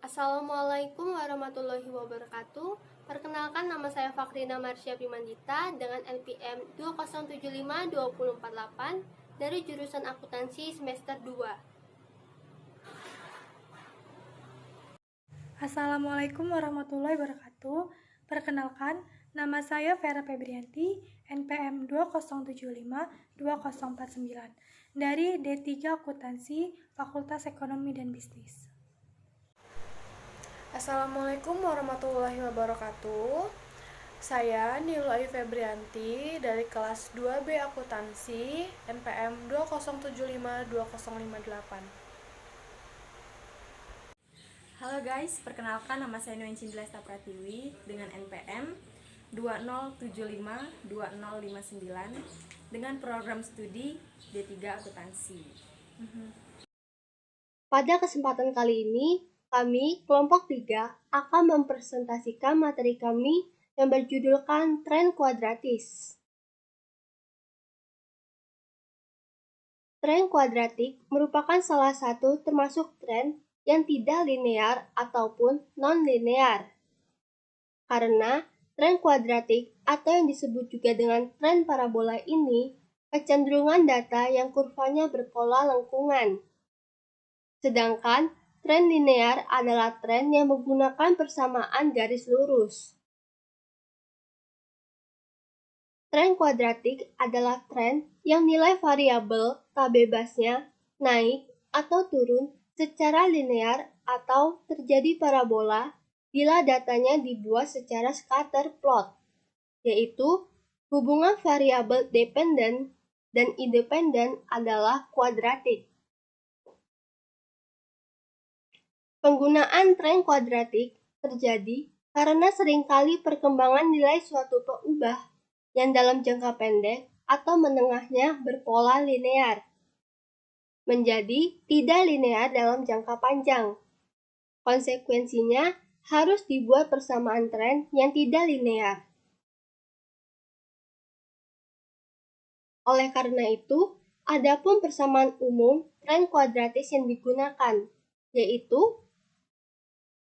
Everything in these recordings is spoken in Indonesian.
Assalamualaikum warahmatullahi wabarakatuh. Perkenalkan, nama saya Fakrina Marsya Pimandita dengan NPM 2075248 dari jurusan akuntansi semester 2. Assalamualaikum warahmatullahi wabarakatuh. Perkenalkan, nama saya Vera Febrianti, NPM 2075249 dari D3 Akuntansi, Fakultas Ekonomi dan Bisnis. Assalamualaikum warahmatullahi wabarakatuh. Saya Nilu Ayu Febrianti dari kelas 2B Akuntansi, NPM 2075208. Halo guys, perkenalkan nama saya Nuin Cindlesta Pratiwi dengan NPM 20752059 dengan program studi D3 Akuntansi. Pada kesempatan kali ini, kami, kelompok 3, akan mempresentasikan materi kami yang berjudulkan Tren Kuadratis. Tren kuadratik merupakan salah satu termasuk tren yang tidak linear ataupun non-linear. Karena tren kuadratik atau yang disebut juga dengan tren parabola ini kecenderungan data yang kurvanya berpola lengkungan. Sedangkan tren linear adalah tren yang menggunakan persamaan garis lurus. Tren kuadratik adalah tren yang nilai variabel K bebasnya naik atau turun secara linear atau terjadi parabola bila datanya dibuat secara scatter plot, yaitu hubungan variabel dependen dan independen adalah kuadratik. Penggunaan tren kuadratik terjadi karena seringkali perkembangan nilai suatu peubah yang dalam jangka pendek atau menengahnya berpola linear menjadi tidak linear dalam jangka panjang. Konsekuensinya harus dibuat persamaan tren yang tidak linear. Oleh karena itu, adapun persamaan umum tren kuadratis yang digunakan, yaitu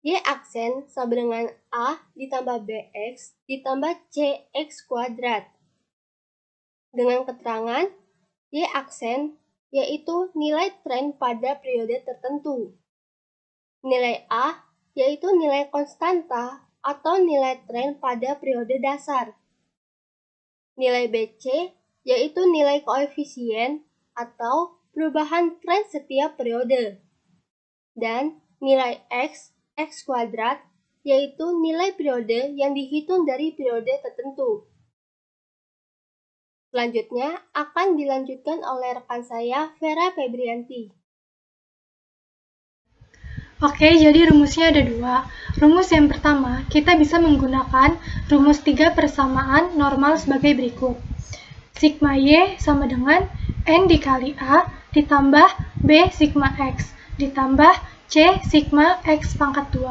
Y aksen sama dengan A ditambah BX ditambah CX kuadrat. Dengan keterangan, Y aksen yaitu nilai tren pada periode tertentu. Nilai A yaitu nilai konstanta atau nilai tren pada periode dasar. Nilai BC yaitu nilai koefisien atau perubahan tren setiap periode. Dan nilai X kuadrat yaitu nilai periode yang dihitung dari periode tertentu. Selanjutnya akan dilanjutkan oleh rekan saya, Vera Febrianti. Oke, jadi rumusnya ada 2. Rumus yang pertama, kita bisa menggunakan rumus 3 persamaan normal sebagai berikut. Sigma Y sama dengan N dikali A ditambah B sigma X ditambah C sigma X pangkat 2.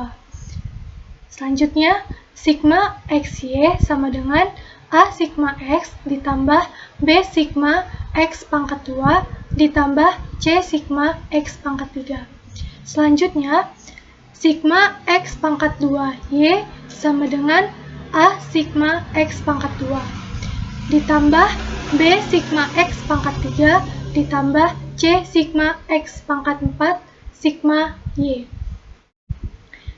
Selanjutnya, sigma XY sama dengan A sigma X ditambah B sigma X pangkat 2 ditambah C sigma X pangkat 3. Selanjutnya, sigma X pangkat 2Y sama dengan A sigma X pangkat 2 ditambah B sigma X pangkat 3 ditambah C sigma X pangkat 4 sigma Y.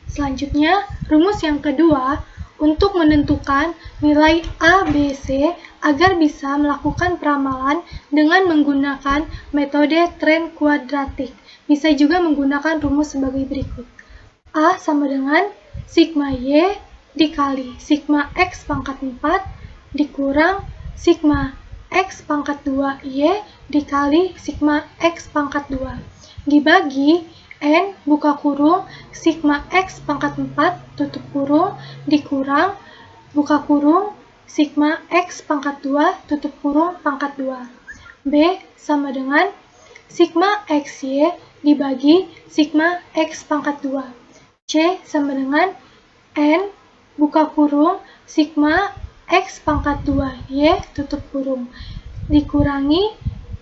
Selanjutnya, rumus yang kedua untuk menentukan nilai A, B, C agar bisa melakukan peramalan dengan menggunakan metode tren kuadratik. Bisa juga menggunakan rumus sebagai berikut. A sama dengan sigma Y dikali sigma X pangkat 4 dikurang sigma X pangkat 2Y dikali sigma X pangkat 2 dibagi N buka kurung sigma X pangkat 4 tutup kurung dikurang buka kurung sigma X pangkat 2 tutup kurung pangkat 2. B sama dengan sigma XY dibagi sigma X pangkat 2. C sama dengan N buka kurung sigma X pangkat 2Y tutup kurung dikurangi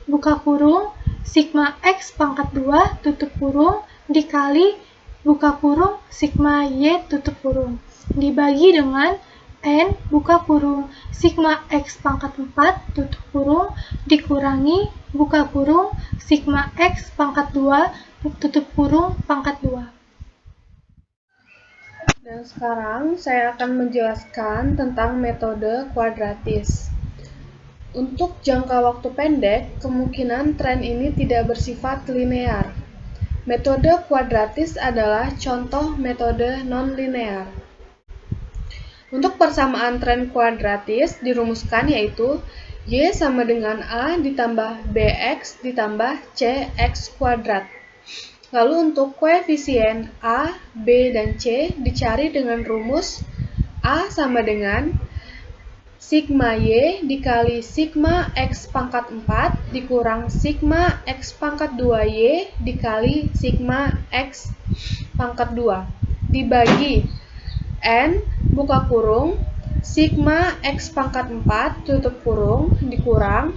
buka kurung sigma X pangkat 2 tutup kurung dikali buka kurung sigma Y tutup kurung dibagi dengan N buka kurung sigma X pangkat 4 tutup kurung dikurangi buka kurung sigma X pangkat 2 tutup kurung pangkat 2. Dan sekarang saya akan menjelaskan tentang metode kuadratis. Untuk jangka waktu pendek, kemungkinan tren ini tidak bersifat linear. Metode kuadratis adalah contoh metode non-linear. Untuk persamaan tren kuadratis dirumuskan yaitu Y sama dengan A ditambah BX ditambah CX kuadrat. Lalu untuk koefisien A, B, dan C dicari dengan rumus A sama dengan sigma Y dikali sigma X pangkat 4 dikurang sigma X pangkat 2Y dikali sigma X pangkat 2 dibagi N buka kurung sigma X pangkat 4 tutup kurung dikurang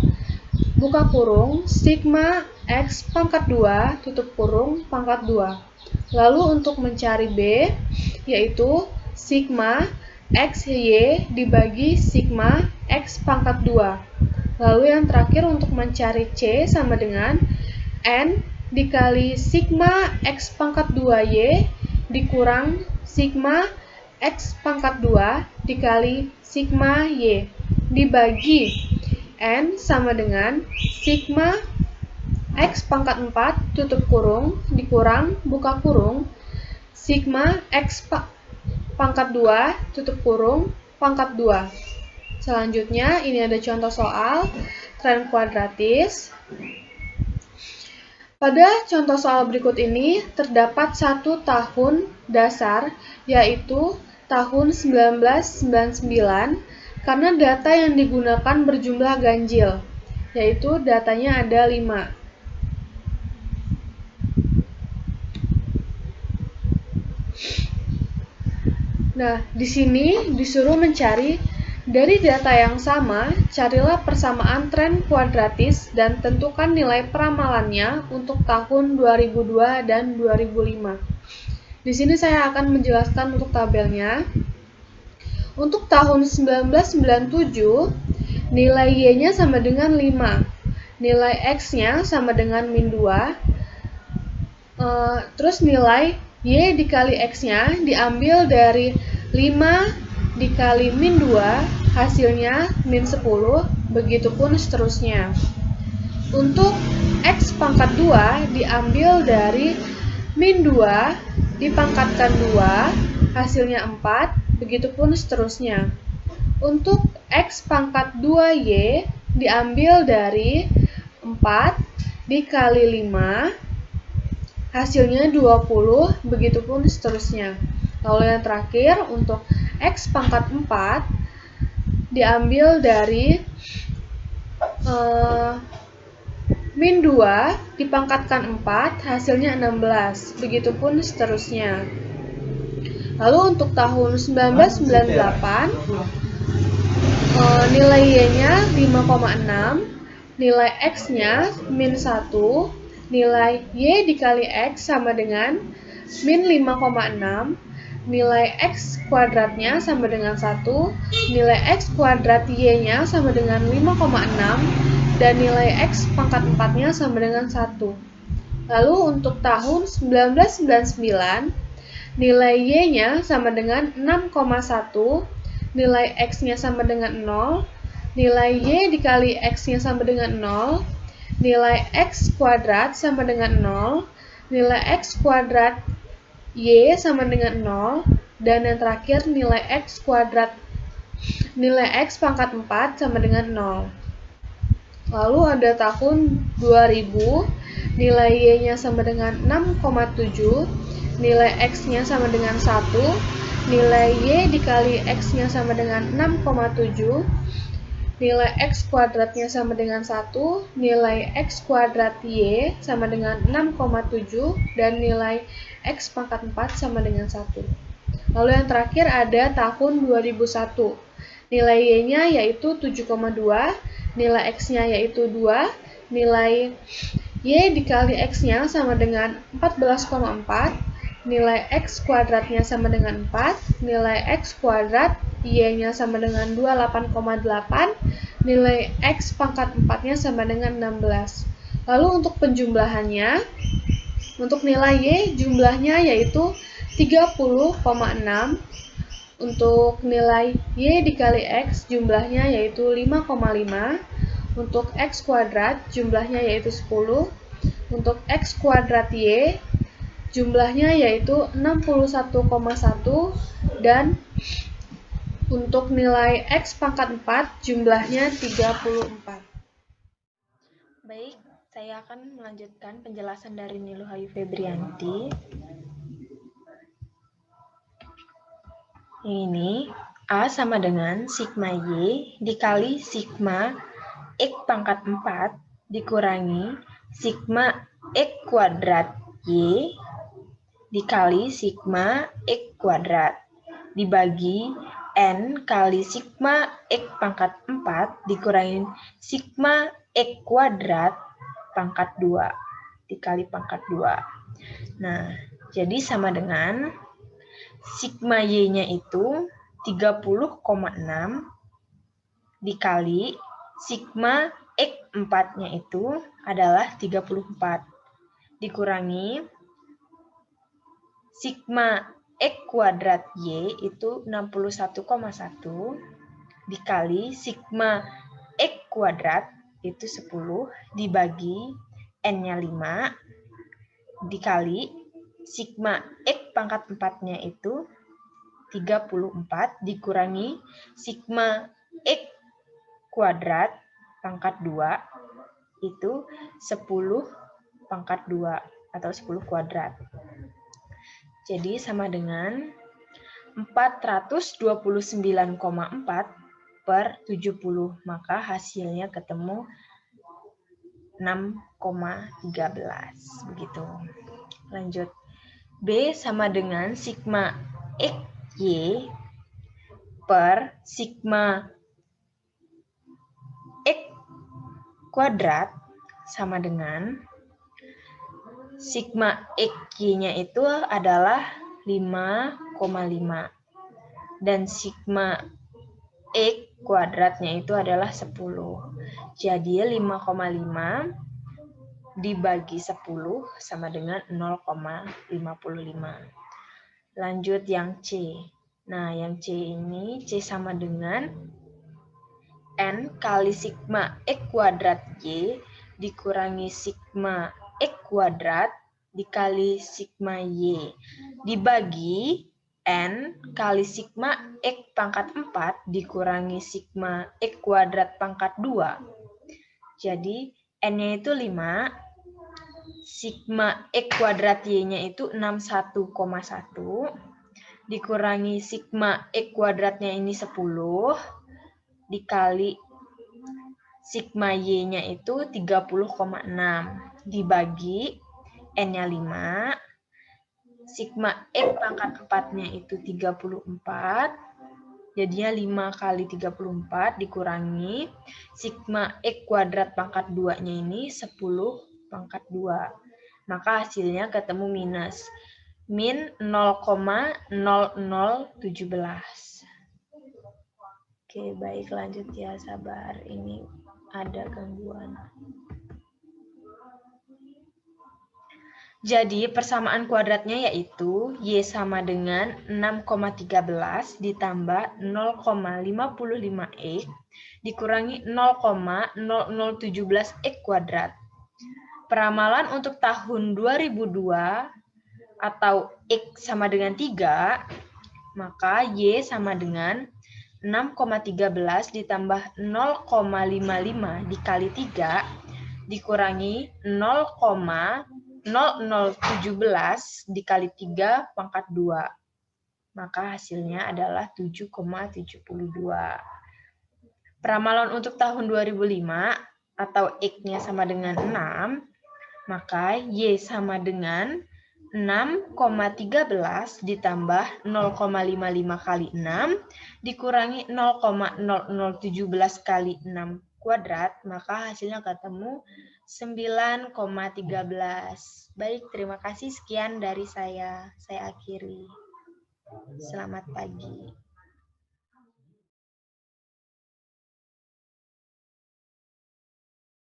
buka kurung sigma X pangkat 2 tutup kurung pangkat 2. Lalu untuk mencari B yaitu sigma XY dibagi sigma X pangkat 2. Lalu yang terakhir untuk mencari C sama dengan N dikali sigma X pangkat 2Y dikurang sigma X pangkat 2 dikali sigma Y dibagi N sama dengan sigma X pangkat 4 tutup kurung dikurang buka kurung sigma X pangkat 2 tutup kurung pangkat 2. Selanjutnya ini ada contoh soal tren kuadratis. Pada contoh soal berikut ini terdapat satu tahun dasar yaitu tahun 1999 karena data yang digunakan berjumlah ganjil, yaitu datanya ada 5. Nah, di sini disuruh mencari dari data yang sama, carilah persamaan tren kuadratis dan tentukan nilai peramalannya untuk tahun 2002 dan 2005. Di sini saya akan menjelaskan untuk tabelnya. Untuk tahun 1997, nilai Y-nya sama dengan 5. Nilai X-nya sama dengan min 2. Terus nilai Y dikali X-nya diambil dari 5 dikali min 2, hasilnya min 10, begitupun seterusnya. Untuk X pangkat 2 diambil dari min 2 dipangkatkan 2, hasilnya 4, begitupun seterusnya. Untuk X pangkat 2Y diambil dari 4 dikali 5, hasilnya 20, begitupun seterusnya. Lalu yang terakhir, untuk X pangkat 4 diambil dari min 2 dipangkatkan 4, hasilnya 16, begitupun seterusnya. Lalu untuk tahun 1998, nilai Y-nya 5,6, nilai X-nya min 1, nilai Y dikali X sama dengan min 5,6, nilai X kuadratnya sama dengan 1, nilai X kuadrat Y-nya sama dengan 5,6, dan nilai X pangkat 4-nya sama dengan 1. Lalu untuk tahun 1999, nilai Y-nya sama dengan 6,1, nilai X-nya sama dengan 0, nilai Y dikali X-nya sama dengan 0, nilai X kuadrat sama dengan 0, nilai X kuadrat Y sama dengan 0, dan yang terakhir nilai X kuadrat nilai X pangkat 4 sama dengan 0. Lalu ada tahun 2000, nilai Y-nya sama dengan 6,7, nilai X-nya sama dengan 1, nilai Y dikali X-nya sama dengan 6,7, nilai X kuadratnya sama dengan 1, nilai X kuadrat Y sama dengan 6,7, dan nilai X pangkat 4 sama dengan 1. Lalu yang terakhir ada tahun 2001. Nilai Y-nya yaitu 7,2, nilai X-nya yaitu 2, nilai Y dikali X-nya sama dengan 14,4, nilai X kuadratnya sama dengan 4, nilai X kuadrat Y-nya sama dengan 28,8, nilai X pangkat 4-nya sama dengan 16. Lalu untuk penjumlahannya, untuk nilai Y jumlahnya yaitu 30,6, untuk nilai Y dikali X jumlahnya yaitu 5,5, untuk X kuadrat jumlahnya yaitu 10, untuk X kuadrat Y jumlahnya yaitu 61,1, dan untuk nilai X pangkat 4 jumlahnya 34. Baik, saya akan melanjutkan penjelasan dari Niluhayu Febrianti. Ini A sama dengan sigma Y dikali sigma X pangkat 4 dikurangi sigma X kuadrat Y dikali sigma X kuadrat dibagi N kali sigma X pangkat 4 dikurangi sigma X kuadrat pangkat 2 dikali pangkat 2. Nah, jadi sama dengan sigma Y-nya itu 30,6 dikali sigma X4-nya itu adalah 34 dikurangi sigma X kuadrat Y itu 61,1 dikali sigma X kuadrat itu 10 dibagi N-nya 5 dikali sigma X pangkat 4-nya itu 34 dikurangi sigma X kuadrat pangkat 2 itu 10 pangkat 2 atau 10 kuadrat. Jadi sama dengan 429,4 per 70, maka hasilnya ketemu 6,13 begitu. Lanjut. B sama dengan sigma XY per sigma X kuadrat sama dengan sigma XY-nya itu adalah 5,5 dan sigma X kuadratnya itu adalah 10. Jadi 5,5 dibagi 10 sama dengan 0,55. Lanjut yang C. Nah, yang C ini C sama dengan N kali sigma X kuadrat Y dikurangi sigma X kuadrat dikali sigma Y dibagi N kali sigma X pangkat 4 dikurangi sigma X kuadrat pangkat 2. Jadi N-nya itu 5, sigma X kuadrat Y-nya itu 61,1, dikurangi sigma X kuadratnya ini 10, dikali sigma Y-nya itu 30,6, dibagi N-nya 5, sigma X pangkat 4-nya itu 34, jadinya 5 kali 34 dikurangi sigma X kuadrat pangkat 2-nya ini 10 pangkat 2. Maka hasilnya ketemu minus. Min 0,0017. Oke, baik lanjut ya, sabar. Ini ada gangguan. Jadi persamaan kuadratnya yaitu Y sama dengan 6,13 ditambah 0,55X dikurangi 0,0017X kuadrat. Peramalan untuk tahun 2002 atau X sama dengan 3, maka Y sama dengan 6,13 ditambah 0,55 dikali 3 dikurangi 0,0017 dikali 3 pangkat 2. Maka hasilnya adalah 7,72. Peramalan untuk tahun 2005 atau X-nya sama dengan 6, maka Y sama dengan 6,13 ditambah 0,55 kali 6 dikurangi 0,0017 kali 6 kuadrat, maka hasilnya ketemu 9,13. Baik, terima kasih. Sekian dari saya. Saya akhiri. Selamat pagi.